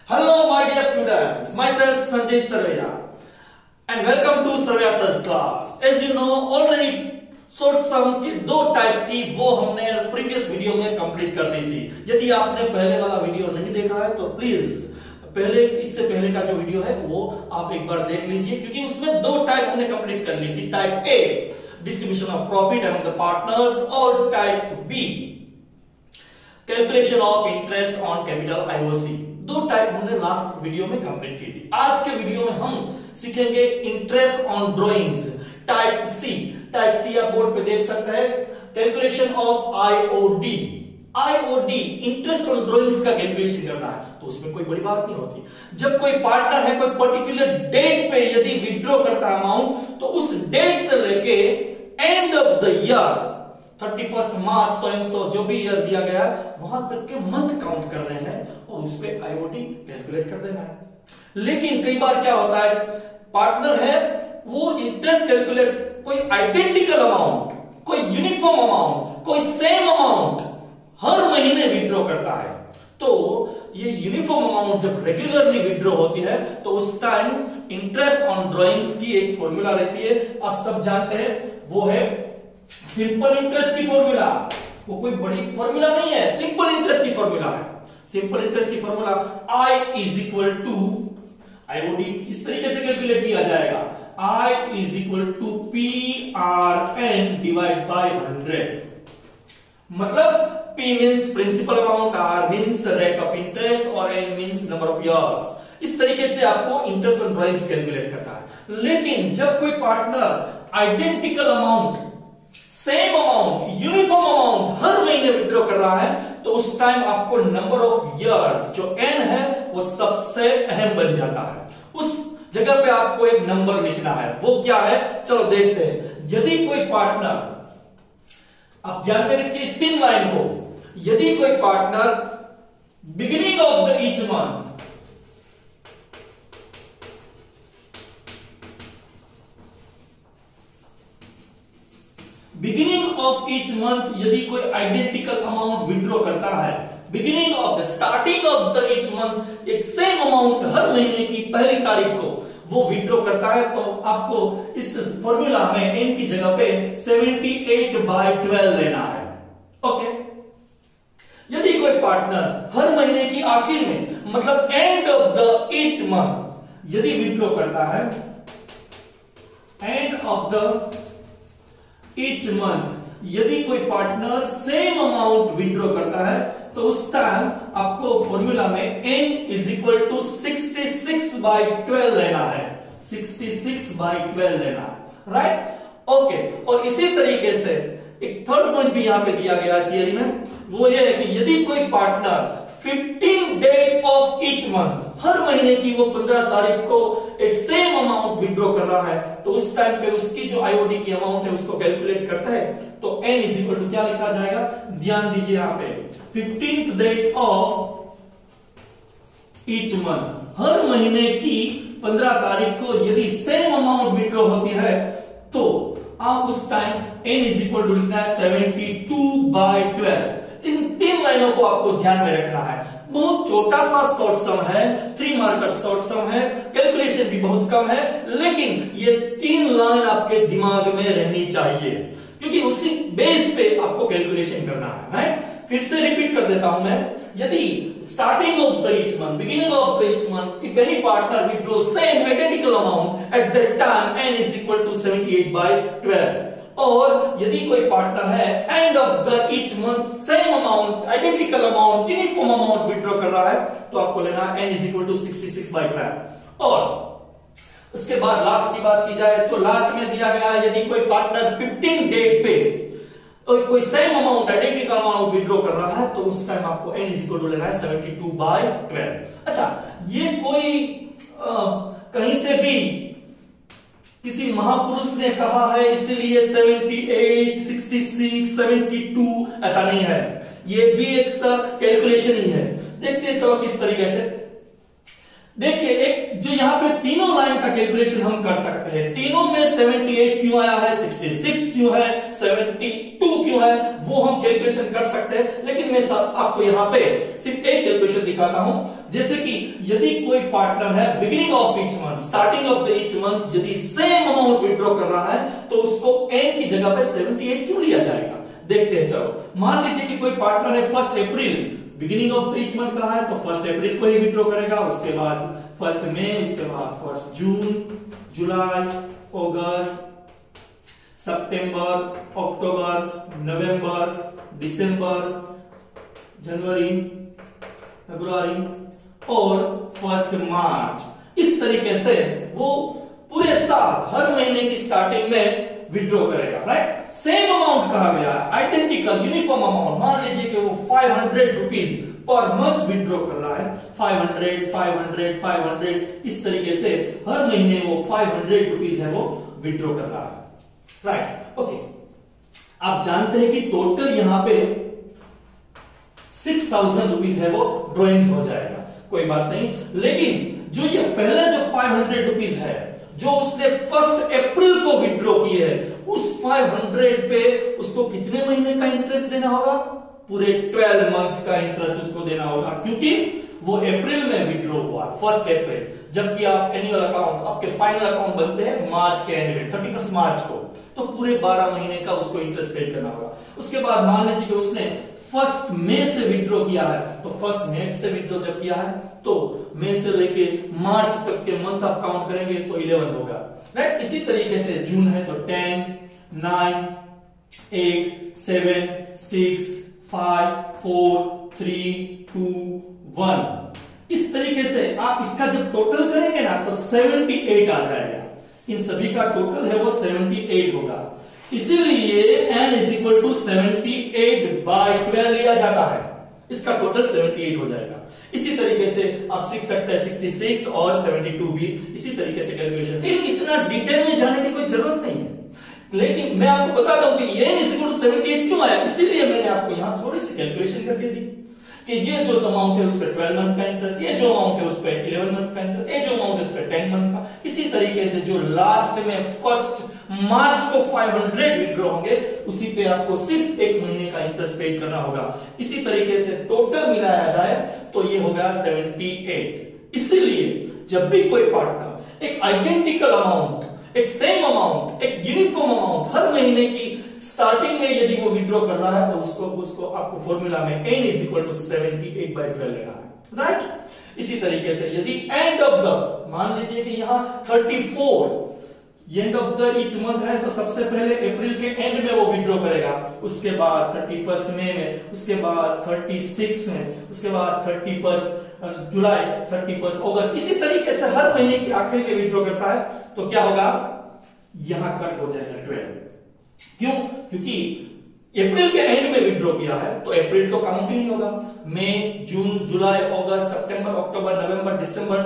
Hello, my dear students. Myself Sanjay Sarvaiya, and welcome to Sarvaiya Sir's class. As you know, already short sum की दो type थी, वो हमने previous video में complete कर ली थी। यदि आपने पहले वाला वीडियो नहीं देखा है तो प्लीज इससे पहले का जो वीडियो है वो आप एक बार देख लीजिए, क्योंकि उसमें दो टाइप हमने कंप्लीट कर ली थी। Type A, distribution of profit among the partners, और type B, calculation of interest on capital IOC. दो टाइप हमने लास्ट वीडियो में कंप्लीट की थी। आज के वीडियो में हम सीखेंगे interest on drawings, type C. Type C आप बोर्ड पे देख सकते हैं, calculation of IOD. IOD interest on drawings का कैलकुलेशन करना है, तो उसमें कोई बड़ी बात नहीं होती। जब कोई पार्टनर है, कोई पर्टिकुलर डेट पे यदि विड्रॉ करता है अमाउंट, तो उस डेट से लेके एंड ऑफ द ईयर 31 मार्च 100 जो भी ईयर दिया गया है वहां तक के मंथ काउंट कर रहे हैं और उस पे आईओडी कैलकुलेट कर देना है। लेकिन कई बार क्या होता है, पार्टनर है वो इंटरेस्ट कैलकुलेट कोई आइडेंटिकल अमाउंट, कोई यूनिफॉर्म अमाउंट, कोई सेम अमाउंट हर महीने विड्रॉ करता है। तो ये यूनिफॉर्म अमाउंट जब रेगुलरली विड्रॉ होती है तो उस टाइम इंटरेस्ट ऑन ड्रॉइंग्स की एक फॉर्मूला रहती है, आप सब जानते हैं, वो है सिंपल इंटरेस्ट की फॉर्मूला। वो कोई बड़ी फॉर्मूला नहीं है, सिंपल इंटरेस्ट की फॉर्मूला है। सिंपल इंटरेस्ट की formula I is equal to, आईओडी इस तरीके से कैलकुलेट किया जाएगा, I is equal to PRN divide by 100। मतलब P means principal amount, R means rate of interest और N means number of years. इस तरीके से आपको इंटरेस्ट ऑन ड्रॉइंग्स कैलकुलेट करना है। लेकिन जब कोई partner identical amount, same amount, uniform amount हर महीने विड्रॉ कर रहा है, तो उस टाइम आपको नंबर ऑफ इयर्स जो N है वो सबसे अहम बन जाता है। उस जगह पे आपको एक नंबर लिखना है, वो क्या है चलो देखते हैं। यदि कोई पार्टनर, आप ध्यान में रखिए इस तीन लाइन को, यदि कोई partner beginning of the each month, beginning of each month यदि कोई आइडेंटिकल अमाउंट विड्रॉ करता है, beginning of the starting of the each month एक सेम अमाउंट हर महीने की पहली तारीख को वो विड्रॉ करता है, तो आपको इस फॉर्मूला में n की जगह पे 78/12 लेना है। ओके। यदि कोई पार्टनर हर महीने की आखिर में, मतलब and of the each month यदि विड्रॉ करता है, end of the each month यदि कोई पार्टनर सेम अमाउंट विड्रॉ करता है, तो उस टाइम आपको फॉर्मूला में n इज इक्वल टू 66/12 लेना है, 66/12 लेना है, राइट। ओके। और इसी तरीके से एक थर्ड पॉइंट भी यहां पे दिया गया है थियरी में, वो ये है कि यदि कोई partner 15 date of each month, हर महीने की वो 15 तारीख को एक सेम अमाउंट विड्रॉ कर रहा है, तो उस टाइम पे उसकी जो आईओडी की अमाउंट है उसको कैलकुलेट करता है, तो n इज इक्वल टू क्या लिखा जाएगा, ध्यान दीजिए यहां पे 15th date of each month, हर महीने की 15 तारीख को यदि सेम अमाउंट विड्रॉ होती है, तो आप उस time n is equal to लिखना है 72/12। इन तीन लाइनों को आपको ध्यान में रखना है। बहुत छोटा सा शॉर्ट सम है, 3 मार्कर शॉर्ट सम है, कैलकुलेशन भी बहुत कम है, लेकिन ये तीन लाइन आपके दिमाग में रहनी चाहिए, क्योंकि उसी बेस पे आपको कैलकुलेशन करना है, राइट। फिर से रिपीट कर देता हूं मैं, यदि starting of the each month, beginning of the each month, if any partner withdraw same identical amount at that time n is equal to 78/12, और यदि कोई पार्टनर है end of the each month same amount, identical amount, uniform amount withdraw कर रहा है, तो आपको लेना है n इज इक्वल टू 66/12। और उसके बाद लास्ट की बात की जाए तो लास्ट में दिया गया है, यदि कोई पार्टनर 15 डेट पे कोई same amount, identical amount withdraw कर रहा है, तो उस टाइम आपको n इज इक्वल टू लेना है 72/12। अच्छा, ये कोई कहीं से भी किसी महापुरुष ने कहा है इसलिए 78, 66, 72 ऐसा नहीं है, ये भी एक कैलकुलेशन ही है। देखते हैं चलो किस तरीके से। देखिए, एक जो यहाँ पे तीनों लाइन का कैलकुलेशन हम कर सकते हैं, तीनों में 78 क्यों आया है, 66 क्यों है, 72 क्यों है, वो हम कैलकुलेशन कर सकते हैं। लेकिन मैं आपको यहाँ पे सिर्फ एक कैलकुलेशन दिखाता हूं। जैसे कि यदि कोई पार्टनर है beginning of each month, starting of the each month यदि सेम अमाउंट विड्रॉ कर रहा है तो उसको एन की जगह पे 78 क्यों लिया जाएगा, देखते हैं। चलो मान लीजिए कि कोई पार्टनर है 1 अप्रैल, beginning of the each month कहा है तो 1 अप्रैल को ही विड्रॉ करेगा, उसके बाद 1 मई, उसके बाद 1 जून, जुलाई, अगस्त, सितंबर, अक्टूबर, नवंबर, दिसंबर, जनवरी, फरवरी और 1 मार्च। इस तरीके से वो पूरे साल हर महीने की स्टार्टिंग में विड्रॉ करेगा, राइट। सेम अमाउंट कहा गया है, आइडेंटिकल यूनिफॉर्म अमाउंट। मान लीजिए कि वो 500 रुपीज पर मंथ विड्रॉ कर रहा है, 500, 500, 500, इस तरीके से हर महीने वो 500 रुपीज है वो विड्रॉ कर रहा है, राइट। ओके, आप जानते हैं कि टोटल यहां पे 6000 रुपीज है वो ड्रॉइंग्स हो जाएगा, कोई बात नहीं। लेकिन जो ये पहले जो 500 रुपीज है जो उसने 1 अप्रैल को विड्रॉ किए है, उस 500 पे उसको कितने महीने का इंटरेस्ट देना होगा, पूरे 12 मंथ का इंटरेस्ट उसको देना होगा, क्योंकि वो अप्रैल में विड्रॉ हुआ 1 अप्रैल, जबकि आप एनुअल अकाउंट, आपके फाइनल अकाउंट बनते हैं मार्च के एंड में 31 मार्च को, तो पूरे 12 महीने का उसको इंटरेस्ट पे करना होगा। उसके बाद मान लीजिए कि उसने 1 मई से विड्रॉ किया है, तो 1 मई से विड्रॉ जब किया है तो मई से लेके मार्च तक के मंथ आप काउंट करेंगे तो 11 होगा, राइट। इसी तरीके से जून है तो 10, 9, 8, 7, 6, 5, 4, 3, 2, 1। इस तरीके से आप इसका जब टोटल करेंगे ना तो 78 आ जाएगा। इन सभी का टोटल है वो 78 होगा, इसीलिए n इज इक्वल टू 78/12 लिया जाता है, इसका टोटल 78 हो जाएगा। इसी तरीके से आप सीख सकते हैं 66 और 72 भी इसी तरीके से कैलकुलेशन। इतना डिटेल में जाने की कोई जरूरत नहीं है, लेकिन मैं आपको बता दूं कि n इज इक्वल टू 78 क्यों आया, इसीलिए मैंने आपको यहां थोड़ी सी कैलकुलेशन करके दी कि ये जो अमाउंट है उस पर 12 मंथ का इंटरेस्ट, ये जो अमाउंट है उस पर 11 मंथ का इंटरेस्ट, ये जो अमाउंट है उस पर 10 मंथ का। इसी तरीके से जो लास्ट में 1 मार्च को 500 विड्रॉ होंगे उसी पे आपको सिर्फ 1 महीने का इंटरेस्ट पे करना होगा। इसी तरीके से टोटल मिलाया जाए तो ये होगा 78। इसीलिए जब भी कोई पार्टनर एक आइडेंटिकल अमाउंट, एक सेम अमाउंट, एक यूनिफॉर्म अमाउंट हर महीने की स्टार्टिंग में यदि वो विड्रॉ कर रहा है तो उसको आपको फॉर्मूला में n इज इक्वल टू 78/12 लेना है, राइट। इसी तरीके से यदि एंड ऑफ द, मान लीजिए कि यहां 34 and of the each month है तो सबसे पहले अप्रैल के एंड में वो विड्रॉ करेगा, उसके बाद 31 मई में, उसके बाद 36 में, उसके बाद 31 जुलाई, 31 अगस्त, इसी तरीके से हर महीने की आखिरी में विड्रॉ करता है तो क्या होगा, यहां कट हो जाएगा 12। क्यों, क्योंकि अप्रैल के एंड में विड्रॉ किया है तो अप्रैल तो काउंट ही नहीं होगा। मई, जून, जुलाई, अगस्त, सितंबर, अक्टूबर, नवंबर, दिसंबर,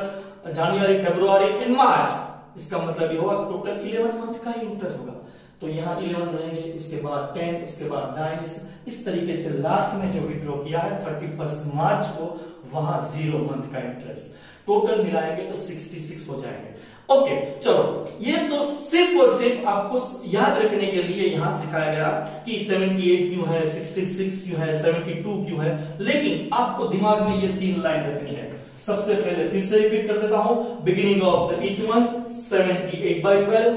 जनवरी, फरवरी एंड मार्च, इसका मतलब ये होगा टोटल 11 मंथ का ही इंटरेस्ट होगा। तो यहाँ 11 रहेंगे, इसके बाद 10, इसके बाद 9, इस तरीके से लास्ट में जो विड्रॉ किया है 31 मार्च को, वहां 0 मंथ का इंटरेस्ट। टोटल मिलाएंगे तो 66 हो जाएंगे। ओके, चलो ये तो सिर्फ और सिर्फ आपको याद रखने के लिए यहां सिखाया गया कि 78 क्यों है, 66 क्यों है, 72 क्यों है, लेकिन आपको दिमाग में ये 3 लाइन रखनी है। सबसे पहले फिर से रिपीट कर देता हूं, beginning of the each month 78/12,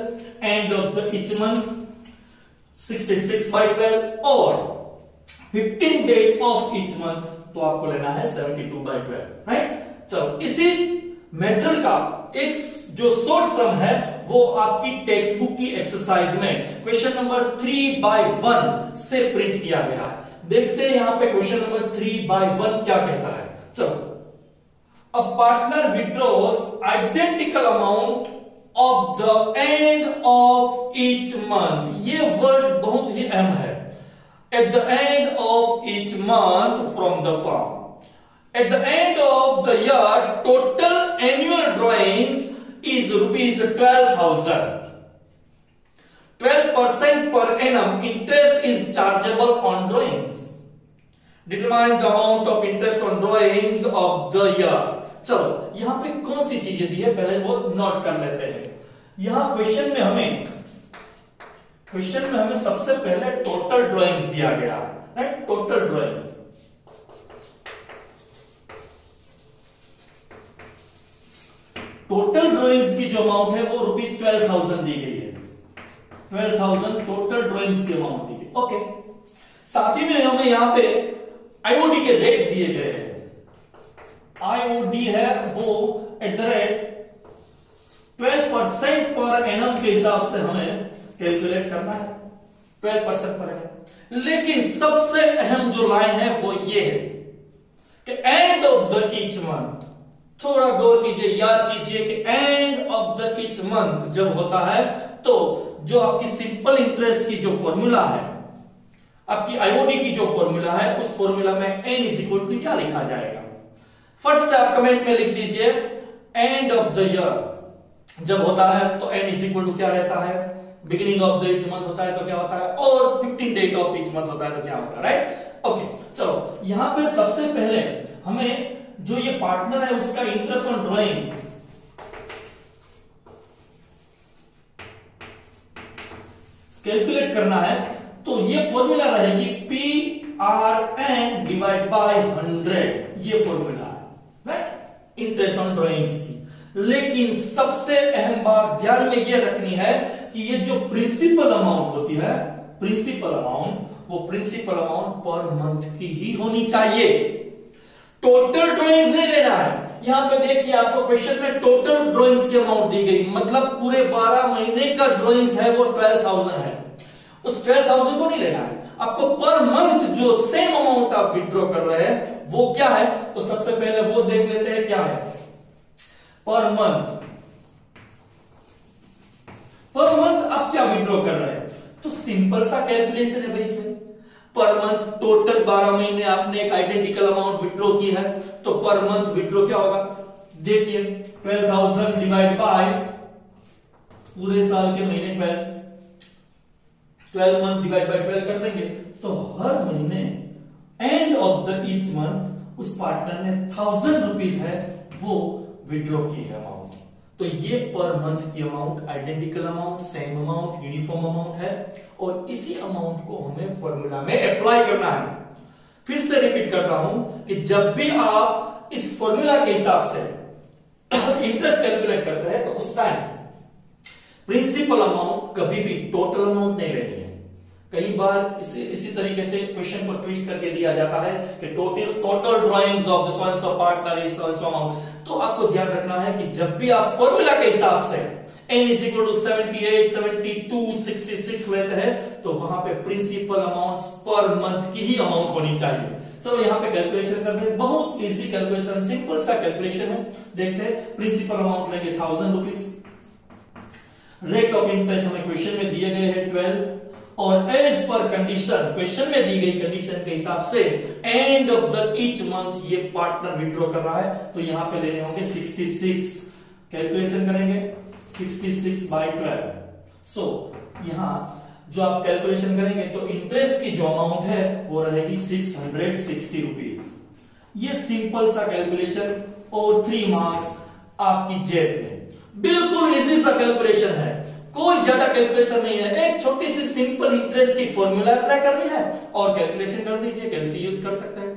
and of the each month 66/12 और 15 डेट ऑफ ईच मंथ तो आपको लेना है 72/12, राइट। चलो इसी मेथड का एक जो शॉर्ट सम है वो आपकी टेक्स्ट बुक की एक्सरसाइज में क्वेश्चन नंबर 3/1 से प्रिंट किया गया है। देखते हैं यहां पे क्वेश्चन नंबर 3/1 क्या कहता है। चलो, a partner withdraws identical amount of the end of each month, ये वर्ड बहुत ही अहम है। at the end of each month from the firm, at the end of the year total annual drawings is rupees 12,000, 12% per annum interest is chargeable on drawings, determine the amount of interest on drawings of the year। चलो यहां पे कौन सी चीजें दी है पहले वो note कर लेते हैं। यहां क्वेश्चन में हमें सबसे पहले टोटल ड्राइंग्स दिया गया है, right. Total drawings total drawings की जो अमाउंट है वो ₹12,000 दी गई है। 12,000 टोटल ड्राइंग्स की अमाउंट दी गई। ओके, साथ ही में हमें यहां पे आईओडी के रेट दिए गए हैं। आईओडी है वो @12% पर एनम के हिसाब से हमें कैलकुलेट करना है, 12% पर एनम। लेकिन सबसे अहम जो लाइन है वो ये है कि and of the each month, थोड़ा गौर कीजिए, याद कीजिए कि and of the each month जब होता है तो जो आपकी सिंपल इंटरेस्ट की जो फॉर्मूला है, आपकी आईओडी की जो फॉर्मूला है, उस फॉर्मूला में n इज इक्वल टू क्या लिखा जाएगा? फर्स्ट से आप कमेंट में लिख दीजिए एंड ऑफ द ईयर जब होता है तो n इज इक्वल टू क्या रहता है? Beginning of the each month होता है तो क्या होता है, और 15 डेट ऑफ ईच मंथ होता है तो क्या होता है, राइट? ओके, चलो यहां पे सबसे पहले हमें जो ये पार्टनर है उसका इंटरेस्ट ऑन ड्राइंग्स कैलकुलेट करना है। तो ये फॉर्मूला रहेगी PRN डिवाइड बाय 100, ये फॉर्मूला है, राइट, इंटरेस्ट ऑन ड्राइंग्स की। लेकिन सबसे अहम बात ध्यान में ये रखनी है कि ये जो प्रिंसिपल अमाउंट होती है, प्रिंसिपल अमाउंट, वो प्रिंसिपल अमाउंट पर मंथ की ही होनी चाहिए, टोटल ड्राइंग्स नहीं लेना है। यहां पे देखिए आपको क्वेश्चन में टोटल ड्राइंग्स की अमाउंट दी गई, मतलब पूरे 12 महीने का ड्राइंग्स है वो 12,000 है, उस 12,000 को नहीं लेना है आपको। पर मंथ जो सेम अमाउंट आप विड्रॉ कर रहे हैं वो क्या है, तो सबसे पहले वो देख लेते हैं क्या है पर मंथ। पर मंथ आप क्या विड्रॉ कर रहे हैं, तो सिंपल सा कैलकुलेशन है भाई इसमें। पर मंथ टोटल 12 महीने आपने एक आइडेंटिकल अमाउंट विड्रॉ की है, तो पर मंथ विड्रॉ क्या होगा, देखिए 12,000 डिवाइड बाय पूरे साल के महीने 12 मंथ डिवाइड बाय 12 कर देंगे तो हर महीने and of the each month उस पार्टनर ने 1,000 रुपीज है वो विड्रॉ की है अमाउंट। तो ये पर मंथ की amount identical amount, same amount, uniform amount है, और इसी अमाउंट को हमें फॉर्मूला में अप्लाई करना है। फिर से रिपीट करता हूं कि जब भी आप इस फॉर्मूला के हिसाब से इंटरेस्ट कैलकुलेट करते हैं तो उस टाइम प्रिंसिपल अमाउंट कभी भी टोटल अमाउंट नहीं लेनी है। कई बार इसी तरीके से क्वेश्चन को ट्विस्ट करके दिया जाता है कि total drawings of the so and so partner is so and so amount. तो आपको ध्यान रखना है कि जब भी आप फॉर्मूला के हिसाब से n इज इक्वल टू 78, 72, 66 लेते हैं तो वहां पे प्रिंसिपल अमाउंट पर मंथ की ही अमाउंट होनी चाहिए। चलो यहां पे कैलकुलेशन करते हैं, बहुत इजी कैलकुलेशन, सिंपल सा कैलकुलेशन है। देखते हैं, प्रिंसिपल अमाउंट लेंगे 1,000 रुपीज, रेट ऑफ इंटरेस्ट हमें क्वेश्चन में दिए गए हैं 12, और एज पर कंडीशन, क्वेश्चन में दी गई कंडीशन के हिसाब से and of the each month ये पार्टनर विड्रॉ कर रहा है, तो यहां पे लेने होंगे 66, कैलकुलेशन करेंगे 66 बाय 12। सो यहां जो आप कैलकुलेशन करेंगे तो इंटरेस्ट की जो अमाउंट है वो रहेगी 660 रुपीज। ये सिंपल सा कैलकुलेशन और 3 मार्क्स आपकी जेब में। बिल्कुल इजी सा कैलकुलेशन है, कोई ज्यादा कैलकुलेशन नहीं है, एक छोटी सी सिंपल इंटरेस्ट की फॉर्मूला अप्लाई करनी है और कैलकुलेशन कर दीजिए, कैलसी यूज कर सकते हैं,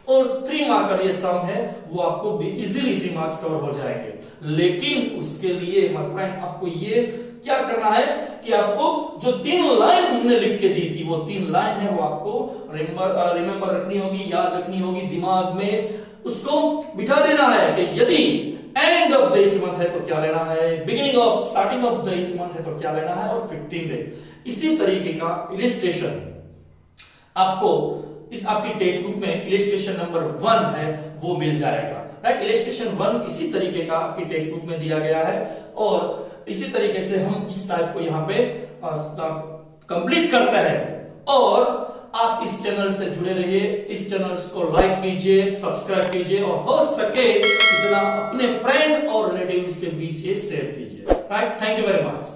और 3 मार्क का ये सम है वो आपको इजीली 3 मार्क्स कवर हो जाएंगे। लेकिन उसके लिए माय फ्रेंड आपको ये क्या करना है कि आपको जो 3 लाइन हमने लिख के दी थी वो 3 लाइन है वो आपको रिमेंबर रखनी होगी, याद रखनी होगी, दिमाग में उसको बिठा देना है कि यदि and of the each month है तो क्या लेना है, starting of the each month है तो क्या लेना है, और 15 डे। इसी तरीके का इलिस्ट्रेशन आपको इस आपकी टेक्स्ट बुक में इलिस्ट्रेशन नंबर 1 है वो मिल जाएगा, राइट। इलिस्ट्रेशन 1 इसी तरीके का आपकी टेक्स्ट बुक में दिया गया है, और इसी तरीके से हम इस टाइप को यहाँ पे कंप्लीट करते हैं। और आप इस चैनल से जुड़े रहिए, इस चैनल को लाइक कीजिए, सब्सक्राइब कीजिए, और हो सके इतना अपने फ्रेंड और रिलेटिव्स के बीच ये शेयर कीजिए, right. Thank you very much.